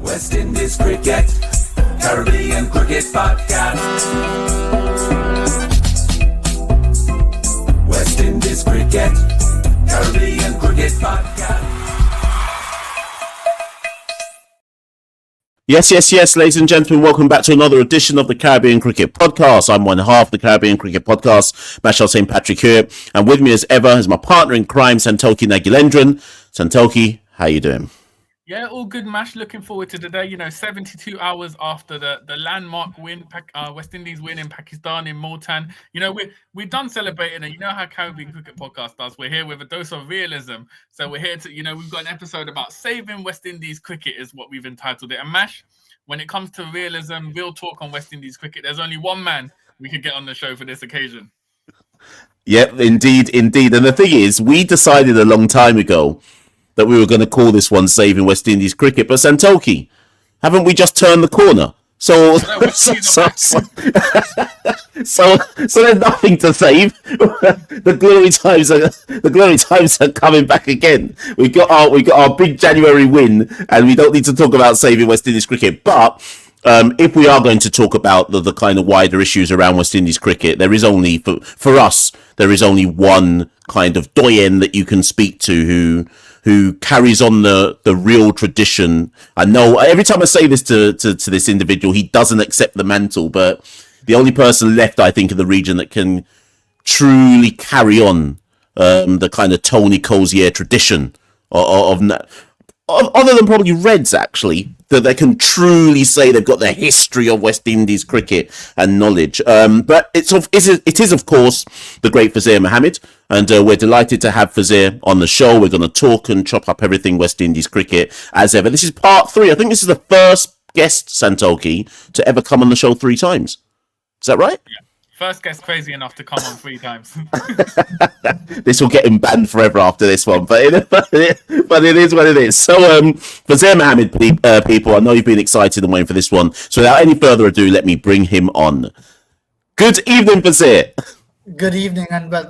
West Indies Cricket, Caribbean Cricket Podcast. West Indies Cricket, Caribbean Cricket Podcast. Yes, ladies and gentlemen, welcome back to another edition of the Caribbean Cricket Podcast. I'm one half of the Caribbean Cricket Podcast, Mashal St. Patrick here, and with me as ever is my partner in crime, Santoki Nagulendran. Santoki, how you doing? Yeah, all good, Mash. Looking forward to today. 72 hours after the landmark win, West Indies win in Pakistan, in Multan. We're done celebrating, and you know how Caribbean Cricket Podcast does. We're here with a dose of realism. So we're here to, we've got an episode about saving West Indies cricket is what we've entitled it. And Mash, when it comes to realism, real talk on West Indies cricket, there's only one man we could get on the show for this occasion. Yep, indeed. And the thing is, we decided a long time ago that we were going to call this one Saving West Indies Cricket. But Santoki, haven't we just turned the corner? So there's nothing to save. The glory times are coming back again. We got our big January win, and we don't need to talk about saving West Indies cricket. But if we are going to talk about the kind of wider issues around West Indies cricket, there is only for us there is only one kind of doyen that you can speak to who carries on the real tradition. I know every time I say this to this individual, he doesn't accept the mantle, but the only person left, I think, in the region that can truly carry on the kind of Tony Cozier tradition of other than probably Reds, actually, that they can truly say they've got the history of West Indies cricket and knowledge. But it is, of course, the great Fazeer Mohammed, and we're delighted to have Fazeer on the show. We're going to talk and chop up everything West Indies cricket as ever. This is part 3. I think this is the first guest, Santoki, to ever come on the show 3 times. Is that right? Yeah. First guest crazy enough to come on 3 times. This will get him banned forever after this one, but it is what it is. So, Fazeer Mohammed, people, I know you've been excited and waiting for this one. So, without any further ado, let me bring him on. Good evening, Fazeer. Good evening, and I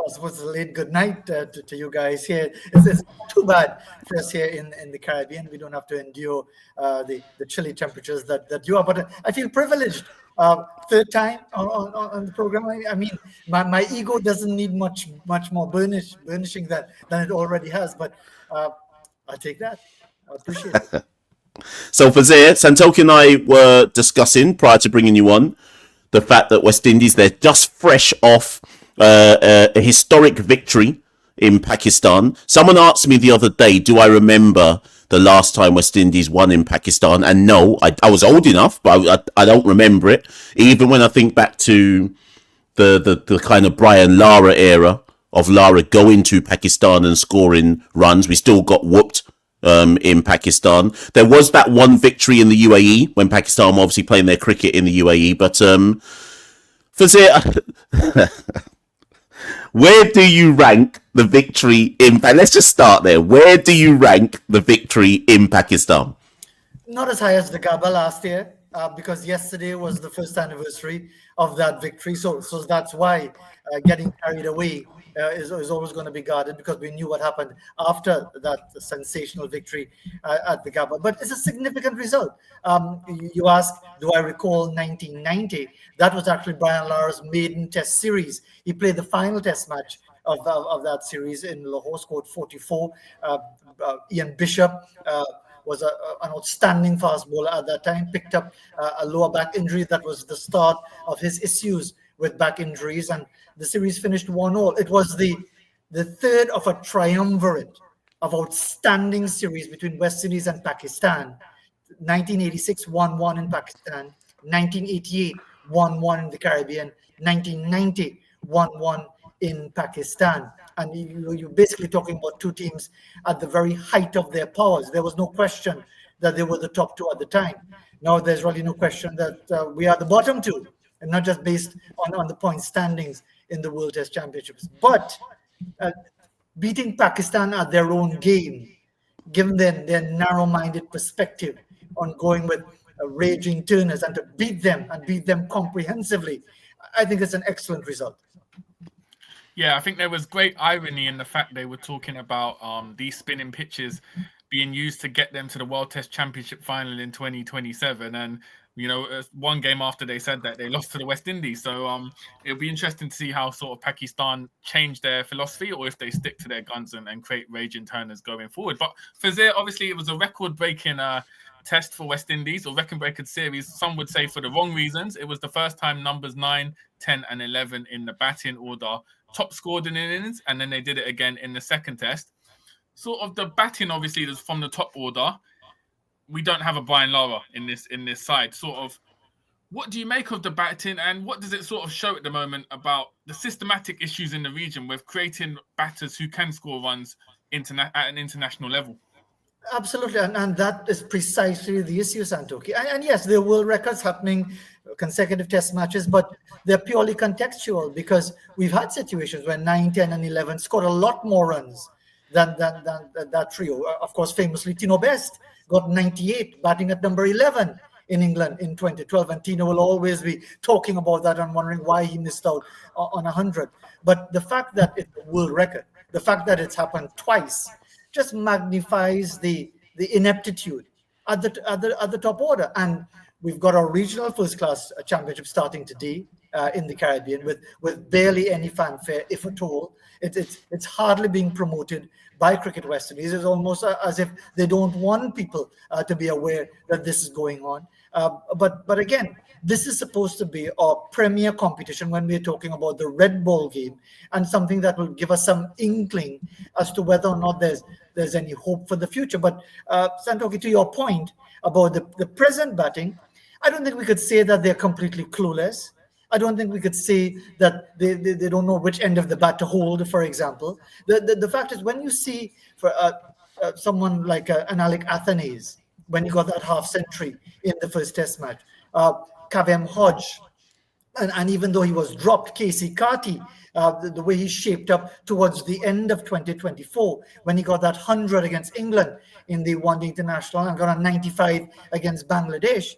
suppose a late good night to you guys here. It's too bad for us here in the Caribbean. We don't have to endure the chilly temperatures that you are, but I feel privileged. Third time on the program. I mean, my ego doesn't need much more burnishing than it already has, but I take that. I appreciate it. So, Fazeer, Santoki and I were discussing prior to bringing you on the fact that West Indies, they're just fresh off a historic victory in Pakistan. Someone asked me the other day, do I remember the last time West Indies won in Pakistan? And no, I was old enough, but I don't remember it. Even when I think back to the kind of Brian Lara era of Lara going to Pakistan and scoring runs, we still got whooped in Pakistan. There was that one victory in the UAE when Pakistan were obviously playing their cricket in the UAE. But Fazeer, where do you rank the victory in? Let's just start there. Where do you rank the victory in Pakistan? Not as high as the Gabba last year, because yesterday was the first anniversary of that victory. So that's why getting carried away is always going to be guarded, because we knew what happened after that sensational victory at the Gabba. But it's a significant result. You ask, do I recall 1990? That was actually Brian Lara's maiden test series. He played the final test match of that series in Lahore, scored 44. Ian Bishop was an outstanding fast bowler at that time, picked up a lower back injury. That was the start of his issues with back injuries, and the series finished 1-1. It was the third of a triumvirate of outstanding series between West Indies and Pakistan. 1986, 1-1 in Pakistan. 1988, 1-1 in the Caribbean. 1990, 1-1 in Pakistan. And you're basically talking about 2 teams at the very height of their powers. There was no question that they were the top 2 at the time. Now there's really no question that we are the bottom 2, and not just based on the point standings in the World Test Championships. But beating Pakistan at their own game, given their narrow-minded perspective on going with raging turners, and to beat them comprehensively, I think it's an excellent result. Yeah, I think there was great irony in the fact they were talking about these spinning pitches being used to get them to the World Test Championship final in 2027. And one game after they said that, they lost to the West Indies. So it'll be interesting to see how sort of Pakistan change their philosophy, or if they stick to their guns and create raging turners going forward. But Fazeer, obviously, it was a record-breaking test for West Indies, or record-breaking series. Some would say for the wrong reasons. It was the first time numbers 9, 10, and 11 in the batting order top scored in innings, and then they did it again in the second test. Sort of the batting, obviously, is from the top order. We don't have a Brian Lara in this side. Sort of, what do you make of the batting, and what does it sort of show at the moment about the systematic issues in the region with creating batters who can score runs at an international level? Absolutely, and that is precisely the issue, Santoki. And yes, there were records happening, consecutive test matches, but they're purely contextual, because we've had situations where 9, 10, and 11 scored a lot more runs than that trio. Of course, famously, Tino Best got 98 batting at number 11 in England in 2012, and Tino will always be talking about that and wondering why he missed out on 100. But the fact that it's a world record, the fact that it's happened twice, just magnifies the ineptitude at the top order. And we've got a regional first-class championship starting today in the Caribbean with barely any fanfare, if at all. It's hardly being promoted by Cricket West Indies. It's almost as if they don't want people to be aware that this is going on. But again, this is supposed to be a premier competition when we're talking about the red ball game, and something that will give us some inkling as to whether or not there's any hope for the future. But Santoki, to your point about the present batting, I don't think we could say that they're completely clueless. I don't think we could say that they don't know which end of the bat to hold, for example. The fact is, when you see for someone like an Alec Athanaze, when he got that half century in the first test match, Kavem Hodge, and even though he was dropped, Casey Carty, the way he shaped up towards the end of 2024, when he got that 100 against England in the one-day international and got a 95 against Bangladesh.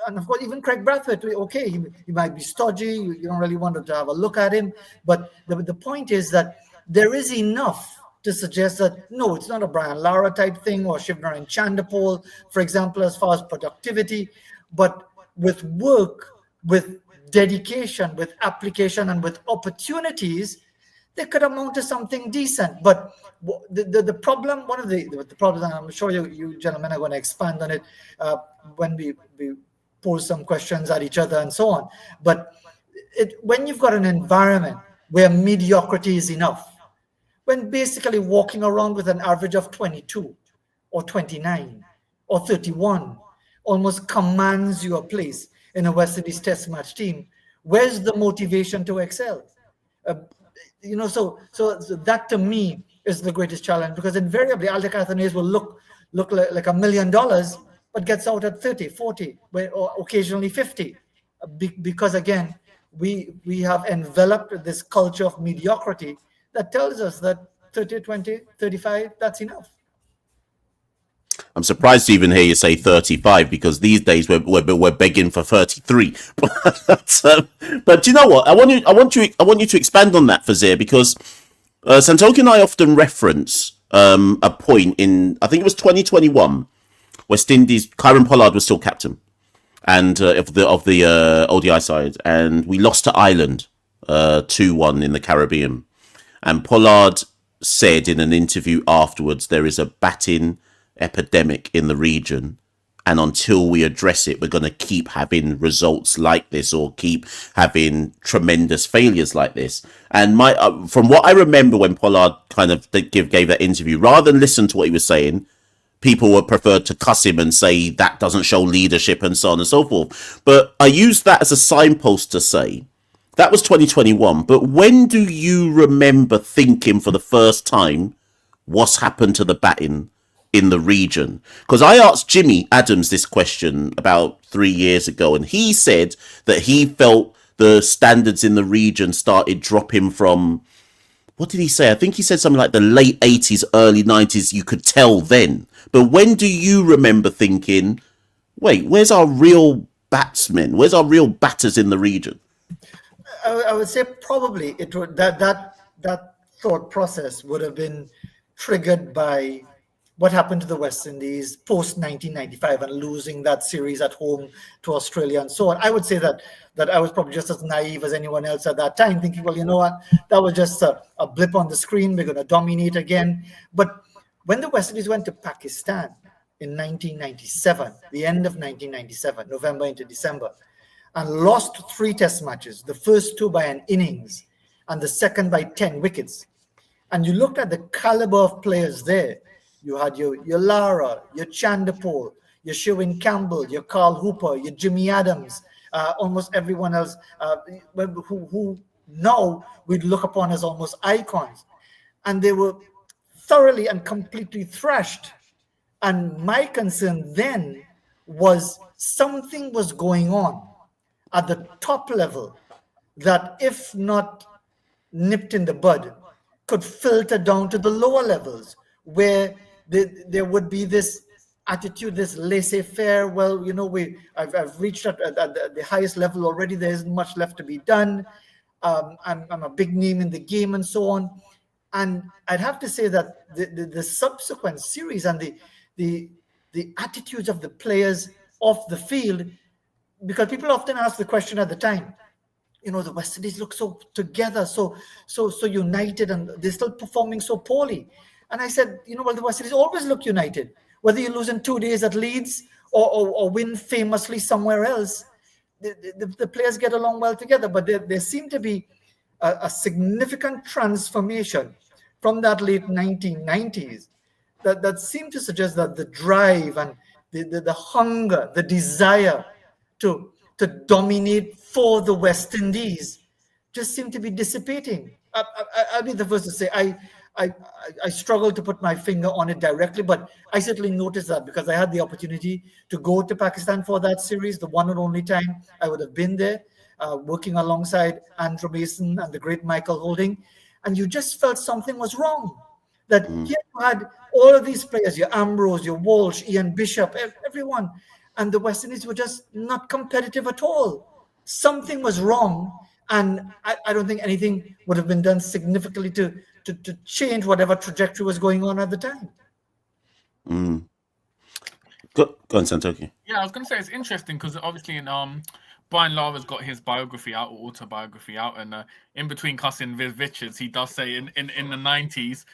And of course, even Craig Brathwaite, okay, he might be stodgy, you don't really want to have a look at him, but the point is that there is enough to suggest that, no, it's not a Brian Lara type thing, or Shivnarine Chandapol, for example, as far as productivity, but with work, with dedication, with application, and with opportunities, they could amount to something decent. But the problem, one of the problems, and I'm sure you gentlemen are going to expand on it when we pose some questions at each other and so on. But when you've got an environment where mediocrity is enough, when basically walking around with an average of 22 or 29 or 31 almost commands you a place in a West Indies test match team, where's the motivation to excel? So that to me is the greatest challenge, because invariably Alec Athanaze will look like $1 million, but gets out at 30, 40, or occasionally 50, because again, we have enveloped this culture of mediocrity that tells us that 30, 20, 35, that's enough. I'm surprised to even hear you say 35, because these days we're begging for 33. But you know what? I want you to expand on that, Fazeer, because Santoki and I often reference a point in, I think it was 2021, West Indies. Kieron Pollard was still captain, and of the ODI side, and we lost to Ireland 2-1 in the Caribbean. And Pollard said in an interview afterwards, there is a batting epidemic in the region, and until we address it, we're going to keep having results like this, or keep having tremendous failures like this. And from what I remember, when Pollard kind of gave that interview, rather than listen to what he was saying, people would prefer to cuss him and say that doesn't show leadership and so on and so forth. But I use that as a signpost to say that was 2021. But when do you remember thinking for the first time what's happened to the batting in the region? Because I asked Jimmy Adams this question about 3 years ago, and he said that he felt the standards in the region started dropping from, what did he say? I think he said something like the late 80s, early 90s. You could tell then. But when do you remember thinking, wait, where's our real batsmen? Where's our real batters in the region? I would say probably it would that thought process would have been triggered by what happened to the West Indies post 1995 and losing that series at home to Australia and so on. I would say that I was probably just as naive as anyone else at that time, thinking, well, you know what, that was just a blip on the screen. We're going to dominate again. But when the West Indies went to Pakistan in 1997, the end of 1997, November into December, and lost 3 test matches, the first 2 by an innings and the second by 10 wickets. And you looked at the caliber of players there. You had your Lara, your Chandapol, your Sherwin Campbell, your Carl Hooper, your Jimmy Adams, almost everyone else who now we'd look upon as almost icons. And they were thoroughly and completely thrashed. And my concern then was something was going on at the top level that, if not nipped in the bud, could filter down to the lower levels, where there would be this attitude, this laissez-faire. Well, you know, I've reached at the highest level already. There isn't much left to be done. I'm a big name in the game and so on. And I'd have to say that the subsequent series and the attitudes of the players off the field, because people often ask the question at the time, you know, the West Indies look so together, so united, and they're still performing so poorly. And I said, you know, well, the West Indies always look united, whether you lose in 2 days at Leeds or win famously somewhere else. The players get along well together, but there seemed to be a significant transformation from that late 1990s that seemed to suggest that the drive and the hunger, the desire to dominate for the West Indies just seemed to be dissipating. I'll be the first to say I struggle to put my finger on it directly, but I certainly noticed that because I had the opportunity to go to Pakistan for that series, the one and only time I would have been there, working alongside Andrew Mason and the great Michael Holding, and you just felt something was wrong. That here you had all of these players, your Ambrose, your Walsh, Ian Bishop, everyone, and the West Indies were just not competitive at all. Something was wrong, and I don't think anything would have been done significantly to change whatever trajectory was going on at the time. Go on, Santoki. Yeah, I was going to say it's interesting because obviously Brian Lara's got his biography out, or autobiography out, and in between cussing Viv Richards, he does say in the 90s,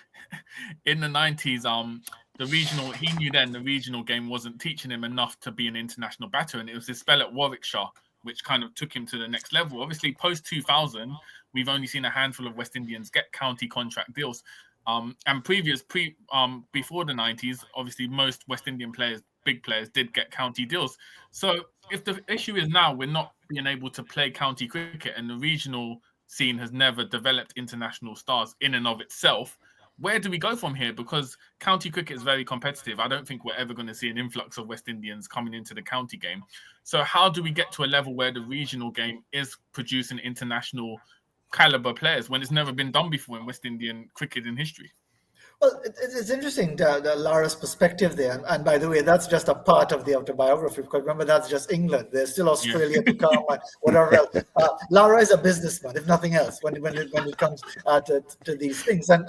the regional, he knew then the regional game wasn't teaching him enough to be an international batter, and it was his spell at Warwickshire which kind of took him to the next level. Obviously, post 2000, we've only seen a handful of West Indians get county contract deals. And before the 90s, obviously most West Indian players, big players, did get county deals. So if the issue is now we're not being able to play county cricket and the regional scene has never developed international stars in and of itself, where do we go from here? Because county cricket is very competitive. I don't think we're ever going to see an influx of West Indians coming into the county game. So how do we get to a level where the regional game is producing international caliber players when it's never been done before in West Indian cricket in history? Well, it's interesting, Lara's perspective there. And by the way, that's just a part of the autobiography, because remember, that's just England. There's still Australia to come and whatever else. Lara is a businessman, if nothing else, when it comes to these things. And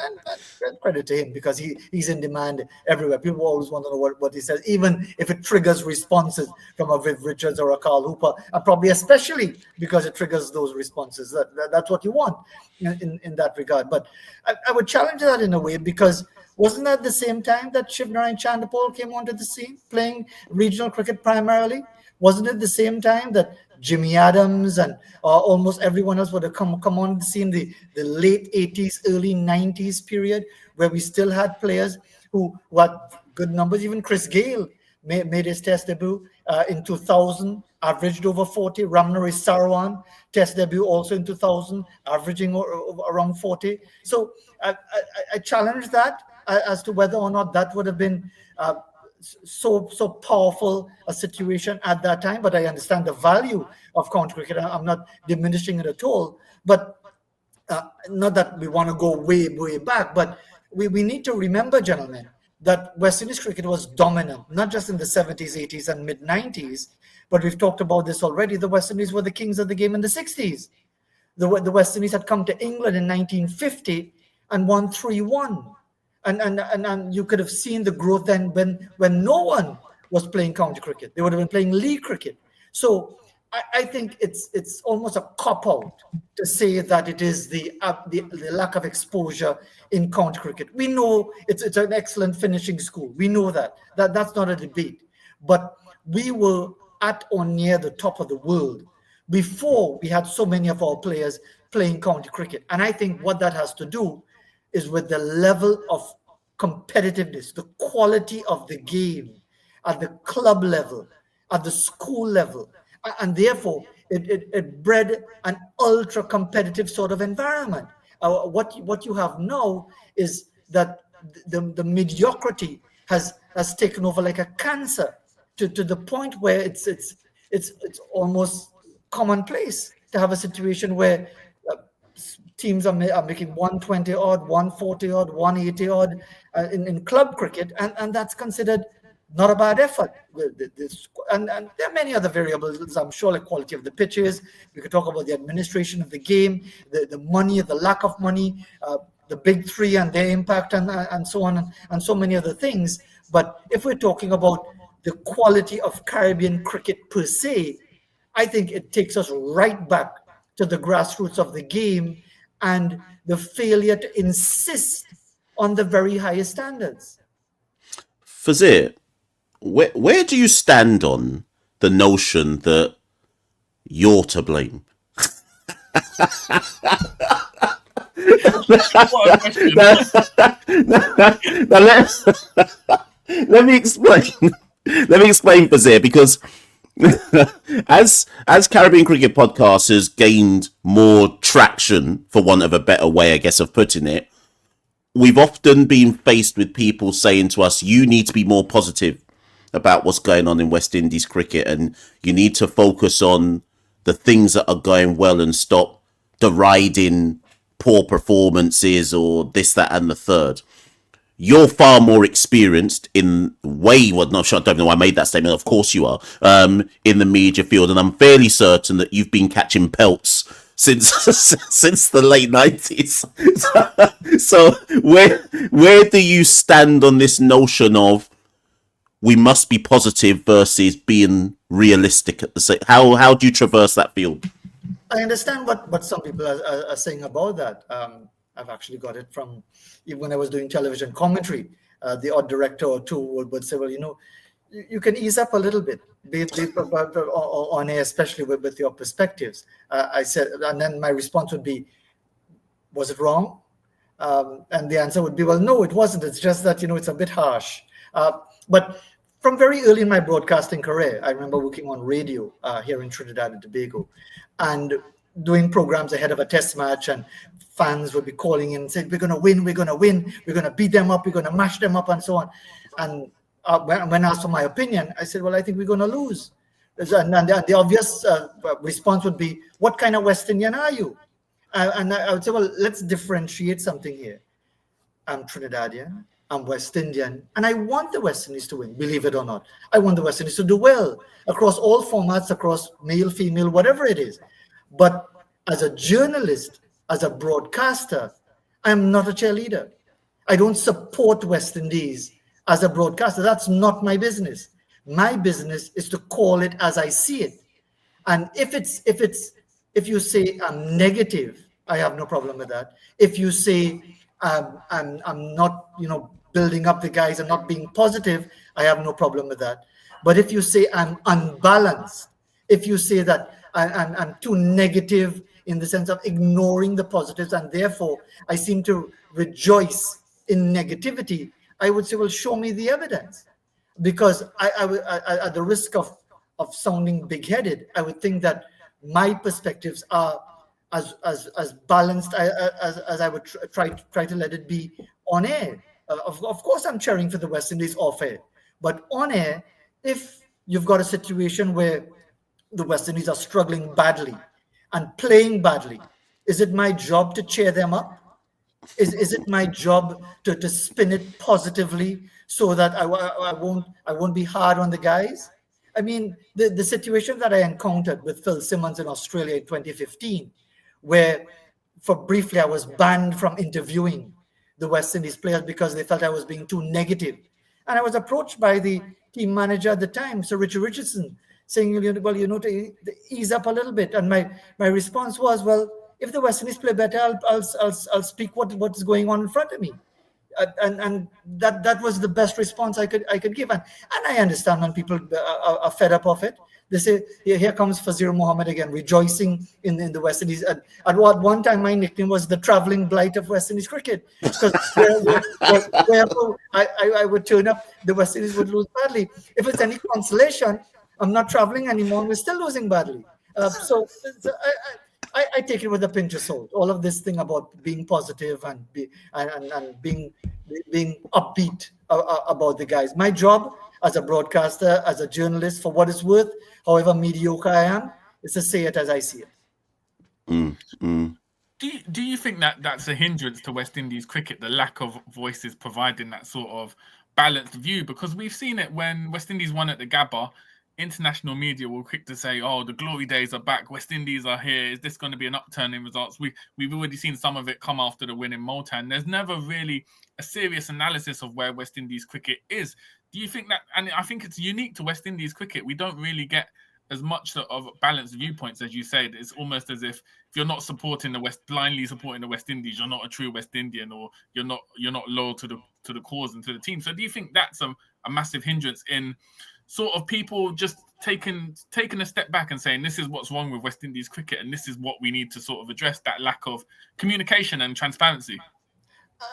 credit to him, because he's in demand everywhere. People always want to know what he says, even if it triggers responses from a Viv Richards or a Carl Hooper, and probably especially because it triggers those responses. That's what you want in that regard. But I would challenge that in a way, because wasn't that the same time that Shivnarayan Chandapol came onto the scene, playing regional cricket primarily? Wasn't it the same time that Jimmy Adams and almost everyone else would have come on the scene, the late 80s, early 90s period, where we still had players who had good numbers? Even Chris Gale made his test debut in 2000, averaged over 40. Ramnari Sarwan, test debut also in 2000, averaging around 40. So I challenge that as to whether or not that would have been so powerful a situation at that time. But I understand the value of county cricket. I'm not diminishing it at all. But not that we want to go way back, but we need to remember, gentlemen, that West Indies cricket was dominant, not just in the 70s, 80s, and mid-90s, but we've talked about this already. The West Indies were the kings of the game in the 60s. The West Indies had come to England in 1950 and won 3-1. And you could have seen the growth then when no one was playing county cricket. They would have been playing league cricket. So I think it's almost a cop-out to say that it is the lack of exposure in county cricket. We know it's an excellent finishing school. We know that's not a debate. But we were at or near the top of the world before we had so many of our players playing county cricket. And I think what that has to do is with the level of competitiveness, the quality of the game at the club level, at the school level. And therefore, it bred an ultra competitive sort of environment. What you have now is that the mediocrity has taken over like a cancer to the point where it's almost commonplace to have a situation where teams are making 120 odd, 140 odd, 180 odd in club cricket, and that's considered not a bad effort. And there are many other variables, I'm sure, like quality of the pitches. We could talk about the administration of the game, the money, the lack of money, the big three and their impact, and so on, and so many other things. But if we're talking about the quality of Caribbean cricket per se, I think it takes us right back to the grassroots of the game and the failure to insist on the very highest standards. Fazeer, where do you stand on the notion that you're to blame? What a question. Now, let me explain. Let me explain, Fazeer, because as Caribbean Cricket Podcast has gained more traction, for want of a better way, I guess, of putting it, we've often been faced with people saying to us, you need to be more positive about what's going on in West Indies cricket, and you need to focus on the things that are going well and stop deriding poor performances or this, that, and the third. You're far more experienced in I don't know why I made that statement. Of course you are, in the media field, and I'm fairly certain that you've been catching pelts since since the late 90s. So where do you stand on this notion of we must be positive versus being realistic at the same? How do you traverse that field? I understand what some people are saying about that. I've actually got it from even when I was doing television commentary. The odd director or two would say, well, you can ease up a little bit, on air, especially with your perspectives. I said, and then my response would be, was it wrong? And the answer would be, well, no, it wasn't. It's just that, it's a bit harsh. But from very early in my broadcasting career, I remember working on radio here in Trinidad and Tobago and doing programs ahead of a test match, and fans would be calling in and saying, we're going to win, we're going to beat them up, we're going to mash them up, and so on. And when asked for my opinion, I said, well, I think we're going to lose. And the obvious response would be, what kind of West Indian are you? And I would say, well, let's differentiate something here. I'm Trinidadian, I'm West Indian, and I want the West Indies to win, believe it or not. I want the West Indies to do well across all formats, across male, female, whatever it is. But as a journalist, as a broadcaster, I'm not a cheerleader. I don't support West Indies as a broadcaster. That's not my business. My business is to call it as I see it. And if you say I'm negative, I have no problem with that. If you say I'm not, building up the guys and not being positive, I have no problem with that. But if you say I'm unbalanced, if you say that I'm too negative in the sense of ignoring the positives, and therefore I seem to rejoice in negativity, I would say, well, show me the evidence. Because I at the risk of sounding big-headed, I would think that my perspectives are as balanced as I would try to let it be on air. Of course, I'm cheering for the West Indies off air, but on air, if you've got a situation where the West Indies are struggling badly and playing badly, is it my job to cheer them up? Is it my job to spin it positively so that I won't be hard on the guys? I mean, the situation that I encountered with Phil Simmons in Australia in 2015, where for briefly I was banned from interviewing the West Indies players because they felt I was being too negative. And I was approached by the team manager at the time, Sir Richard Richardson, saying, well, to ease up a little bit. And my response was, well, if the West Indies play better, I'll speak what is going on in front of me. And that was the best response I could give. And I understand when people are fed up of it. They say, here comes Fazeer Mohammed again, rejoicing in the West Indies. At one time, my nickname was the traveling blight of West Indies cricket. Because wherever I would turn up, the West Indies would lose badly. If it's any consolation, I'm not traveling anymore, and we're still losing badly. So I take it with a pinch of salt. All of this thing about being positive and being upbeat about the guys. My job as a broadcaster, as a journalist, for what it's worth, however mediocre I am, is to say it as I see it. Do you think that that's a hindrance to West Indies cricket, the lack of voices providing that sort of balanced view? Because we've seen it when West Indies won at the Gabba. International media were quick to say, "Oh, the glory days are back. West Indies are here. Is this going to be an upturn in results?" We've already seen some of it come after the win in Multan. There's never really a serious analysis of where West Indies cricket is. Do you think that? And I think it's unique to West Indies cricket. We don't really get as much of balanced viewpoints as you said. It's almost as if you're not supporting blindly supporting the West Indies, you're not a true West Indian, or you're not loyal to the cause and to the team. So do you think that's a massive hindrance in sort of people just taking a step back and saying, this is what's wrong with West Indies cricket and this is what we need to sort of address, that lack of communication and transparency?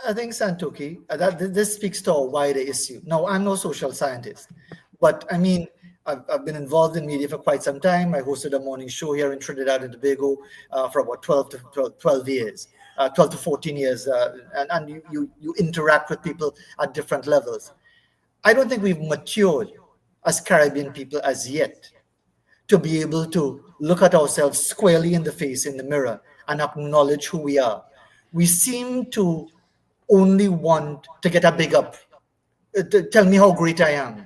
I think, Santoki, that this speaks to a wider issue. Now, I'm no social scientist, but I mean, I've been involved in media for quite some time. I hosted a morning show here in Trinidad and Tobago for about 12 to 14 years, and you interact with people at different levels. I don't think we've matured as Caribbean people as yet to be able to look at ourselves squarely in the face in the mirror and acknowledge who we are. We seem to only want to get a big up, to tell me how great I am.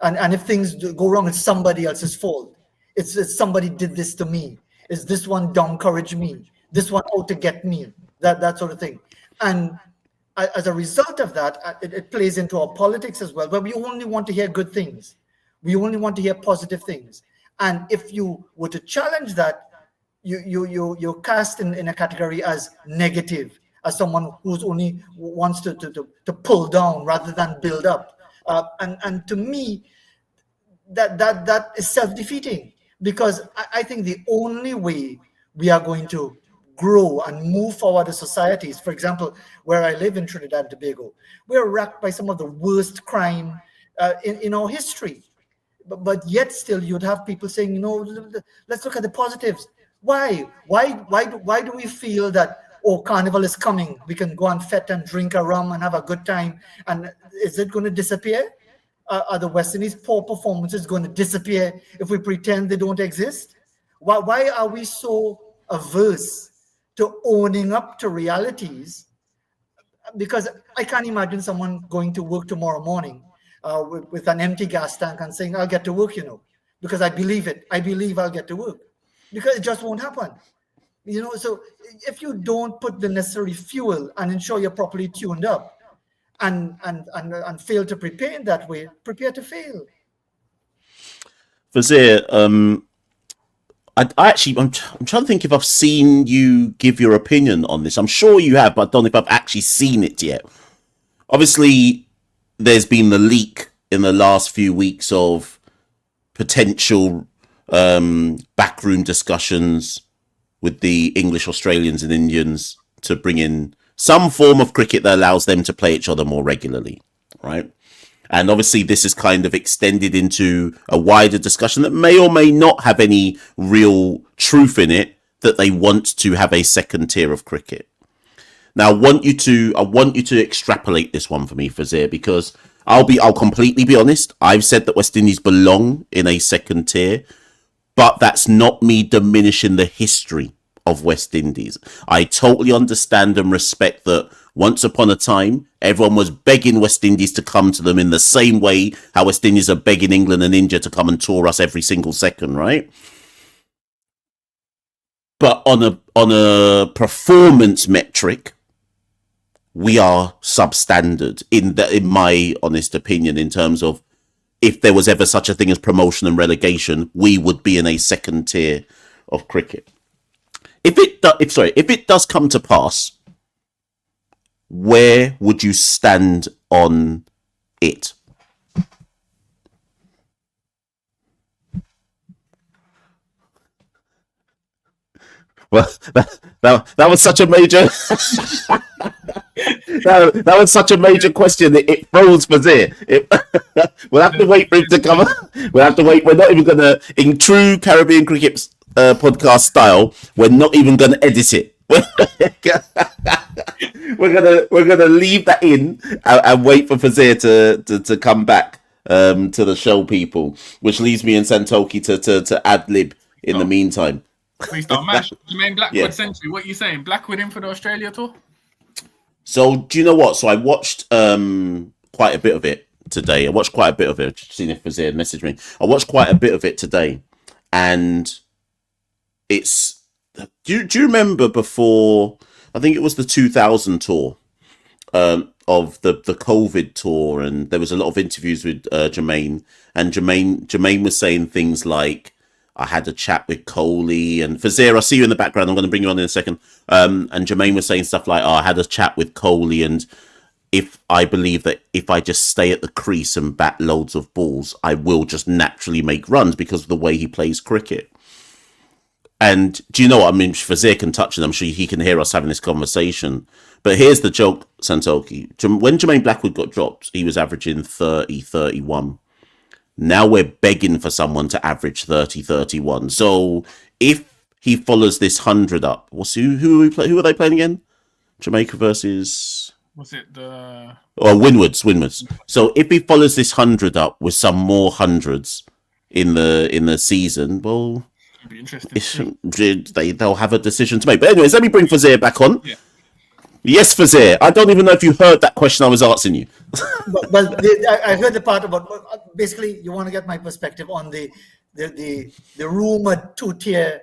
And if things go wrong, it's somebody else's fault. It's somebody did this to me. It's this one down-encouraged me. This one out to get me. That sort of thing. And as a result of that, it plays into our politics as well, where we only want to hear good things. We only want to hear positive things. And if you were to challenge that, you're cast in a category as negative, as someone who's only wants to pull down rather than build up. And to me, that is self-defeating, because I think the only way we are going to grow and move forward as societies, for example, where I live in Trinidad and Tobago, we're racked by some of the worst crime in our history. But yet still you'd have people saying, let's look at the positives. Why do we feel that, Carnival is coming, we can go and fet and drink a rum and have a good time, and is it going to disappear? Are the West Indies poor performances going to disappear if we pretend they don't exist? Why are we so averse to owning up to realities? Because I can't imagine someone going to work tomorrow morning with an empty gas tank and saying, I'll get to work, because I believe it. I believe I'll get to work, because it just won't happen. So if you don't put the necessary fuel and ensure you're properly tuned up and fail to prepare in that way, prepare to fail. Fazeer, I'm trying to think if I've seen you give your opinion on this. I'm sure you have, but I don't know if I've actually seen it yet. Obviously, there's been the leak in the last few weeks of potential backroom discussions with the English, Australians and Indians to bring in some form of cricket that allows them to play each other more regularly, right? And obviously this is kind of extended into a wider discussion that may or may not have any real truth in it, that they want to have a second tier of cricket. Now, I want you to extrapolate this one for me, Fazeer, because I'll completely be honest. I've said that West Indies belong in a second tier, but that's not me diminishing the history of West Indies. I totally understand and respect that once upon a time, everyone was begging West Indies to come to them in the same way how West Indies are begging England and India to come and tour us every single second, right? But on a performance metric, we are substandard in my honest opinion, in terms of if there was ever such a thing as promotion and relegation, we would be in a second tier of cricket. If it does come to pass, where would you stand on it? Well, that was such a major that was such a major question. It froze Fazeer. We'll have to wait for him to come. We'll have to wait. We're not even gonna, in true Caribbean cricket podcast style, we're not even gonna edit it. We're gonna leave that in and wait for Fazeer to come back to the show, people. Which leaves me and Santoki to ad lib in the meantime. Freestyle mash. Jermaine Blackwood Yeah. century. What are you saying? Blackwood in for the Australia tour? So do you know what? So I watched quite a bit of it today. Just seen if Fazeer messaged me. I watched quite a bit of it today, and it's. Do you remember before? I think it was the 2000 tour of the COVID tour, and there was a lot of interviews with Jermaine, and Jermaine was saying things like, I had a chat with Coley, and Fazeer, I see you in the background. I'm going to bring you on in a second. And Jermaine was saying stuff like, I had a chat with Coley, and if I believe that if I just stay at the crease and bat loads of balls, I will just naturally make runs because of the way he plays cricket. And do you know what I mean? Fazeer can touch it. I'm sure he can hear us having this conversation. But here's the joke, Santoki. When Jermaine Blackwood got dropped, he was averaging 30, 31. Now we're begging for someone to average 30, 31. So if he follows this 100 up, who are they playing again? Jamaica versus... Was it the... Oh, Windwards. So if he follows this 100 up with some more hundreds in the season, well... It'd be interesting. They'll have a decision to make. But anyways, let me bring Fazeer back on. Yeah. Yes, Fazeer. I don't even know if you heard that question I was asking you. I heard the part about basically you want to get my perspective on the rumored two-tier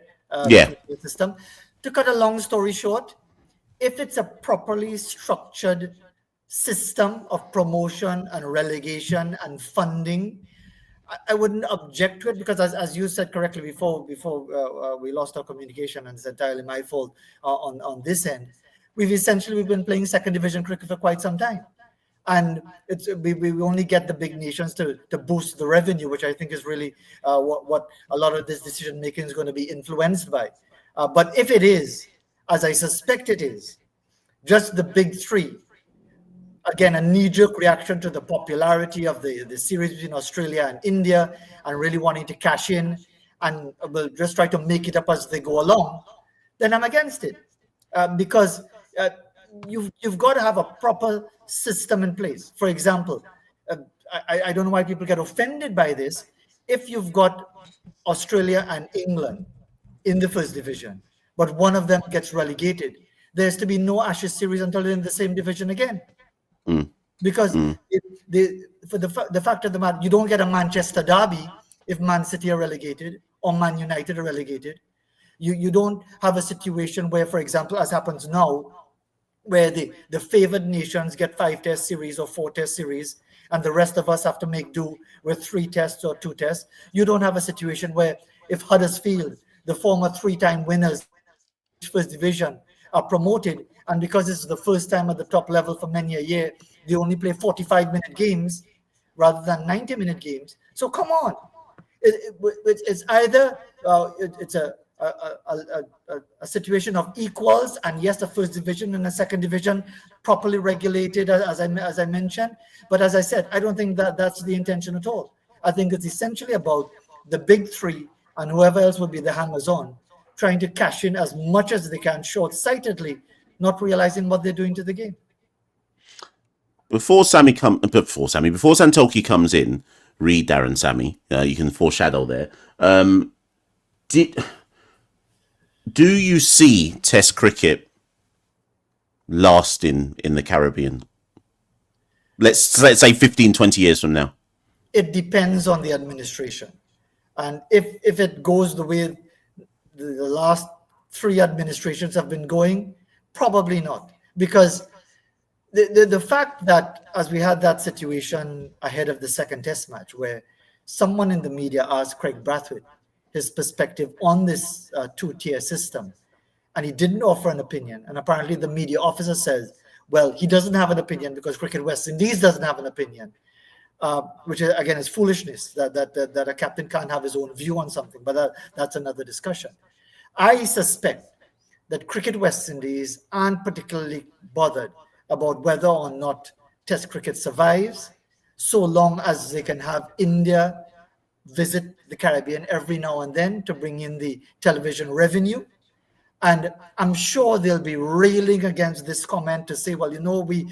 system. To cut a long story short, if it's a properly structured system of promotion and relegation and funding, I wouldn't object to it, because as you said correctly before we lost our communication, and it's entirely my fault on this end. We've been playing second division cricket for quite some time, and we only get the big nations to boost the revenue, which I think is really what a lot of this decision making is going to be influenced by. But if it is, as I suspect it is, just the big three, again, a knee-jerk reaction to the popularity of the series between Australia and India, and really wanting to cash in, and will just try to make it up as they go along, then I'm against it, because you've got to have a proper system in place. For example, I don't know why people get offended by this. If you've got Australia and England in the first division, but one of them gets relegated, there's to be no Ashes series until they're in the same division again. Because for the fact of the matter, you don't get a Manchester derby if Man City are relegated or Man United are relegated. You don't have a situation where, for example, as happens now, where the favored nations get 5-test series or 4-test series, and the rest of us have to make do with 3 tests or 2 tests. You don't have a situation where if Huddersfield, the former 3-time winners first division, are promoted, and because this is the first time at the top level for many a year, they only play 45-minute games rather than 90-minute games. So come on, it's either it's a situation of equals, and yes, the first division and the second division properly regulated, as I mentioned. But as I said, I don't think that's the intention at all. I think it's essentially about the big three and whoever else will be the hangers-on, trying to cash in as much as they can short-sightedly, not realizing what they're doing to the game. Before Santoki comes in, read Darren Sammy. You can foreshadow there. Do you see Test cricket lasting in the Caribbean? Let's say 15, 20 years from now. It depends on the administration. And if it goes the way the last 3 administrations have been going, probably not. Because the fact that as we had that situation ahead of the second test match where someone in the media asked Craig Brathwaite his perspective on this two-tier system, and he didn't offer an opinion, and apparently the media officer says, well, he doesn't have an opinion because Cricket West Indies doesn't have an opinion, which again is foolishness, that a captain can't have his own view on something, but that's another discussion. I suspect that Cricket West Indies aren't particularly bothered about whether or not Test cricket survives, so long as they can have India visit the Caribbean every now and then to bring in the television revenue. And I'm sure they'll be railing against this comment to say, well, we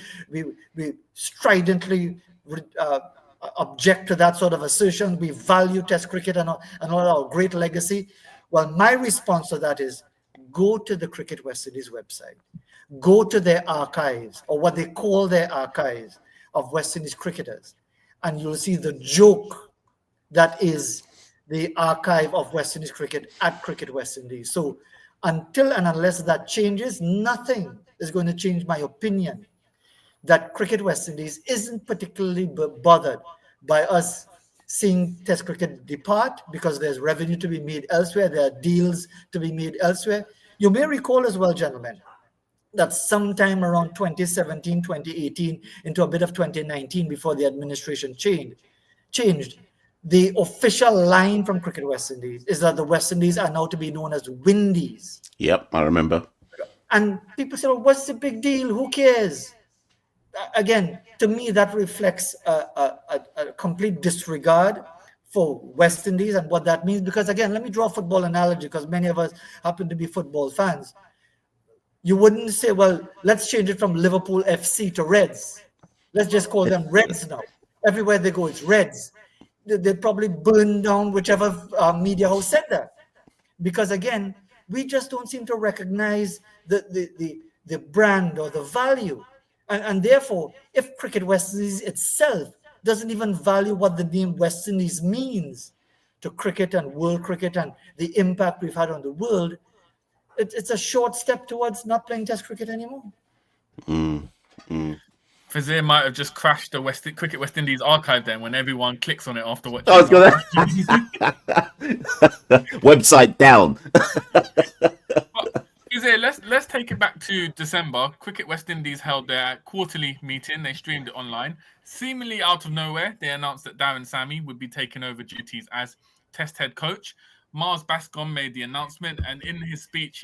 stridently object to that sort of assertion. We value Test cricket and all our great legacy. Well, my response to that is, go to the Cricket West Indies website, go to their archives, or what they call their archives of West Indies cricketers, and you'll see the joke that is the archive of West Indies cricket at Cricket West Indies. So until and unless that changes, nothing is going to change my opinion that Cricket West Indies isn't particularly bothered by us seeing Test cricket depart because there's revenue to be made elsewhere, there are deals to be made elsewhere. You may recall as well, gentlemen, that sometime around 2017, 2018, into a bit of 2019, before the administration changed, the official line from Cricket West Indies is that the West Indies are now to be known as Windies. Yep, I remember. And people say, well, what's the big deal? Who cares? Again, to me, that reflects a complete disregard for West Indies and what that means. Because again, let me draw a football analogy, because many of us happen to be football fans. You wouldn't say, well, let's change it from Liverpool FC to Reds. Let's just call them Reds now. Everywhere they go, it's Reds. They'd probably burn down whichever media house said that. Because again, we just don't seem to recognize the brand or the value. And therefore, if Cricket West Indies itself doesn't even value what the name West Indies means to cricket and world cricket and the impact we've had on the world, it's a short step towards not playing Test cricket anymore. Fazeer might have just crashed the Cricket West Indies archive then when everyone clicks on it after watching. I was gonna website down. Fazeer, let's take it back to December. Cricket West Indies held their quarterly meeting. They streamed it online. Seemingly out of nowhere, they announced that Daren Sammy would be taking over duties as Test head coach. Mars Bascom made the announcement, and in his speech,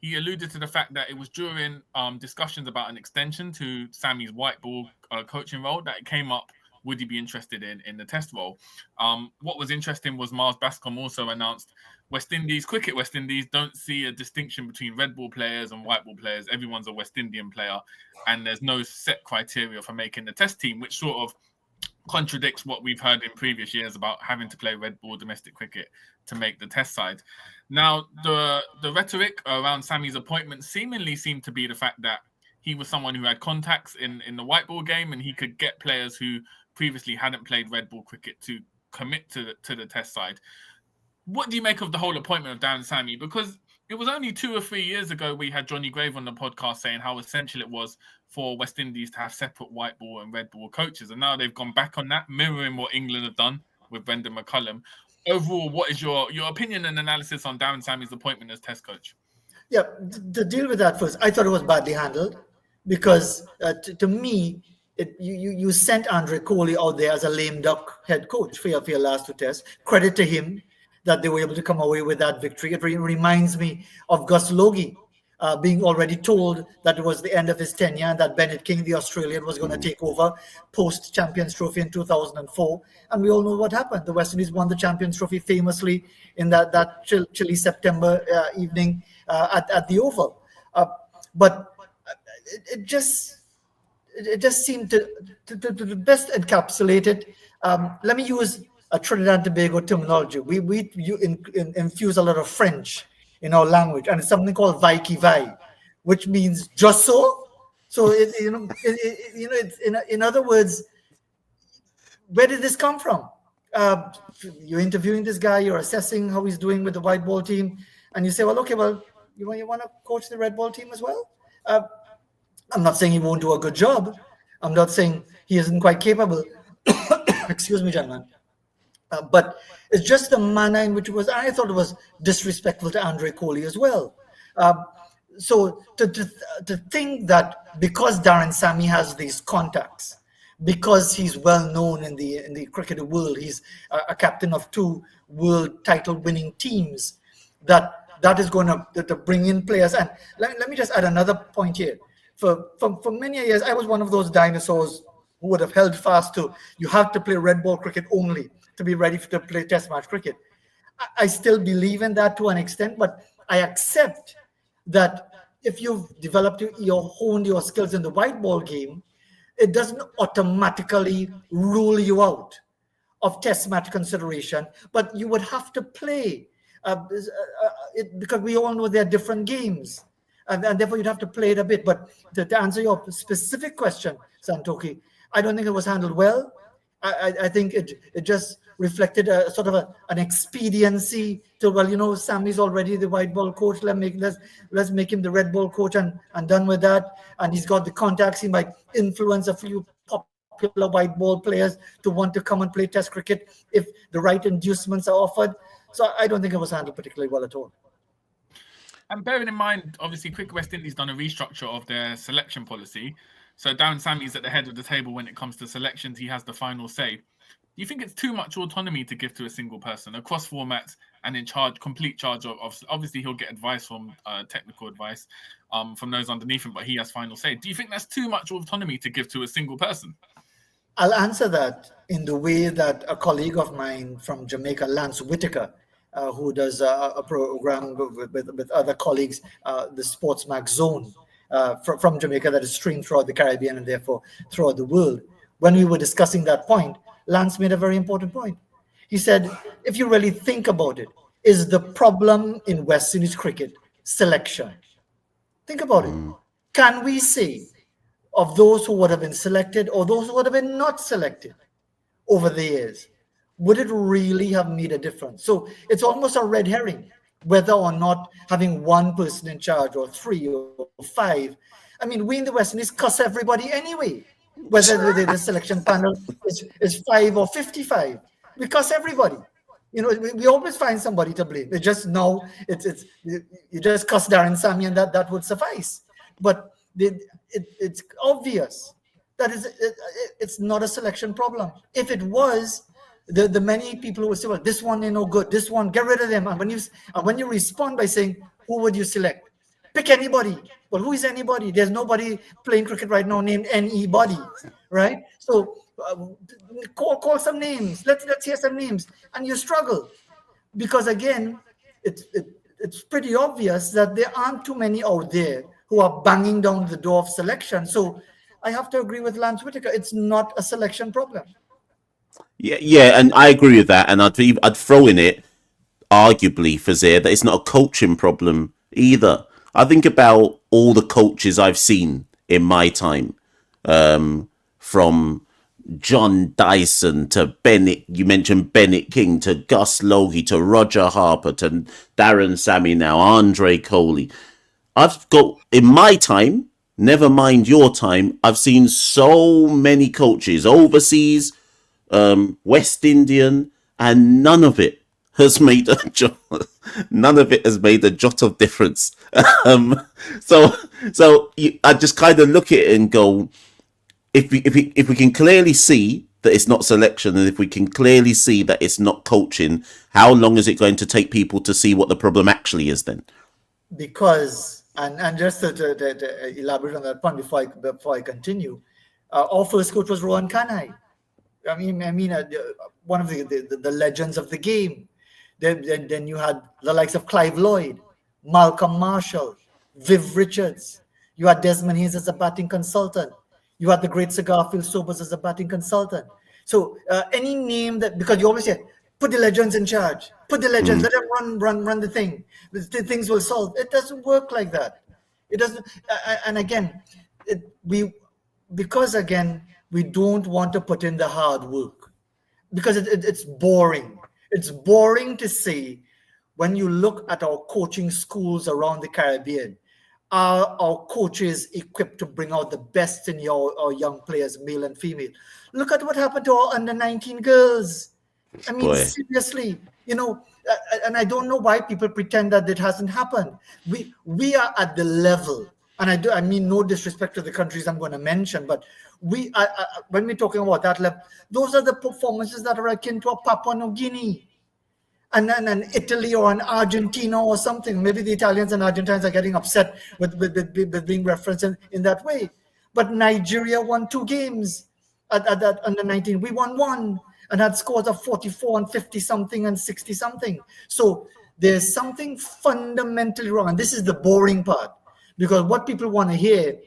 he alluded to the fact that it was during discussions about an extension to Sammy's white ball coaching role that it came up. Would he be interested in the Test role? What was interesting was Mars Bascom also announced Cricket West Indies don't see a distinction between red ball players and white ball players. Everyone's a West Indian player, and there's no set criteria for making the Test team, which sort of contradicts what we've heard in previous years about having to play red ball domestic cricket to make the Test side. Now, the rhetoric around Sammy's appointment seemingly seemed to be the fact that he was someone who had contacts in the white ball game, and he could get players who previously hadn't played red ball cricket to commit to the Test side. What do you make of the whole appointment of Darren Sammy? Because it was only 2 or 3 years ago we had Johnny Grave on the podcast saying how essential it was for West Indies to have separate white ball and red ball coaches. And now they've gone back on that, mirroring what England have done with Brendan McCullum. Overall, what is your opinion and analysis on Darren Sammy's appointment as Test coach? Yeah, to deal with that first, I thought it was badly handled because to me, you sent Andre Coley out there as a lame duck head coach for your last 2 tests. Credit to him that they were able to come away with that victory. It reminds me of Gus Logie being already told that it was the end of his tenure and that Bennett King, the Australian, was going to take over post-Champions Trophy in 2004. And we all know what happened. The West Indies won the Champions Trophy famously in that chilly September evening at the Oval. But it just seemed to best encapsulate it. Let me use a Trinidad and Tobago terminology. We infuse a lot of French in our language, and it's something called vai qui vai, which means just so. So in other words, where did this come from? You're interviewing this guy, you're assessing how he's doing with the white ball team, and you say, well, okay, well, you want to coach the red ball team as well? I'm not saying he won't do a good job. I'm not saying he isn't quite capable. Excuse me, gentlemen. But it's just the manner in which it was. I thought it was disrespectful to Andre Coley as well. So to think that because Darren Sammy has these contacts, because he's well known in the cricket world, he's a captain of 2 world title winning teams, that is going to bring in players. And let me just add another point here. For many years, I was one of those dinosaurs who would have held fast to you have to play red ball cricket only to be ready to play test match cricket. I still believe in that to an extent, but I accept that if you've developed honed your skills in the white ball game, it doesn't automatically rule you out of test match consideration, but you would have to play because we all know they're different games, and therefore you'd have to play it a bit. But to answer your specific question, Santoki, I don't think it was handled well. I think it just reflected a sort of an expediency to, well, Sammy's already the white ball coach. Let's make him the red ball coach and done with that. And he's got the contacts. He might influence a few popular white ball players to want to come and play test cricket if the right inducements are offered. So I don't think it was handled particularly well at all. And bearing in mind, obviously, Cricket West Indies done a restructure of their selection policy. So Darren Sammy's at the head of the table when it comes to selections. He has the final say. Do you think it's too much autonomy to give to a single person across formats and in complete charge of obviously he'll get advice from technical advice from those underneath him, but he has final say. Do you think that's too much autonomy to give to a single person? I'll answer that in the way that a colleague of mine from Jamaica, Lance Whitaker, who does a program with other colleagues, the Sports Max Zone from Jamaica, that is streamed throughout the Caribbean and therefore throughout the world. When we were discussing that point, Lance made a very important point. He said, if you really think about it, is the problem in West Indies cricket selection? Think about it. Can we say of those who would have been selected or those who would have been not selected over the years, would it really have made a difference? So it's almost a red herring, whether or not having one person in charge or 3 or 5. I mean, we in the West Indies cuss everybody anyway, whether the selection panel is 5 or 55. We cuss everybody. We always find somebody to blame. It's just now you just cuss Darren Sammy and that would suffice. But it's obvious that it's not a selection problem. If it was, the many people who would say, well, this one ain't no good, this one, get rid of them. And when you respond by saying, who would you select? Pick anybody. Well, who is anybody? There's nobody playing cricket right now named anybody, right? So call some names. Let's hear some names. And you struggle because, again, it's pretty obvious that there aren't too many out there who are banging down the door of selection. So I have to agree with Lance Whitaker. It's not a selection problem. Yeah, and I agree with that. And I'd throw in it, arguably, Fazeer, that it's not a coaching problem either. I think about all the coaches I've seen in my time, from John Dyson to Bennett, you mentioned Bennett King, to Gus Logie, to Roger Harper, to Darren Sammy now, Andre Coley. I've got, in my time, never mind your time, I've seen so many coaches overseas, West Indian, and none of it has made a jot. None of it has made a jot of difference. So I just kind of look at it and go, if we can clearly see that it's not selection, and if we can clearly see that it's not coaching, how long is it going to take people to see what the problem actually is then? Because, and just to elaborate on that point before I continue, our first coach was Rohan Kanhai. I mean, one of the legends of the game. Then you had the likes of Clive Lloyd, Malcolm Marshall, Viv Richards. You had Desmond Hayes as a batting consultant. You had the great Sir Garfield Sobers as a batting consultant. So any name that, because you always say, put the legends in charge. Put the legends, let them run the thing. The things will solve. It doesn't work like that. It doesn't. And again, because we don't want to put in the hard work because it's boring. It's boring to see when you look at our coaching schools around the Caribbean, Are our coaches equipped to bring out the best in our young players, male and female? Look at what happened to our under-19 girls. I mean, Boy. seriously, and I don't know why people pretend that it hasn't happened. We are at the level, and I mean no disrespect to the countries I'm going to mention, but when we're talking about that level, those are the performances that are akin to a Papua New Guinea. And then an Italy or an Argentina or something. Maybe the Italians and Argentines are getting upset with being referenced in that way. But Nigeria won 2 games at that under 19. We won 1 and had scores of 44 and 50 something and 60 something. So there's something fundamentally wrong. And this is the boring part, because what people want to hear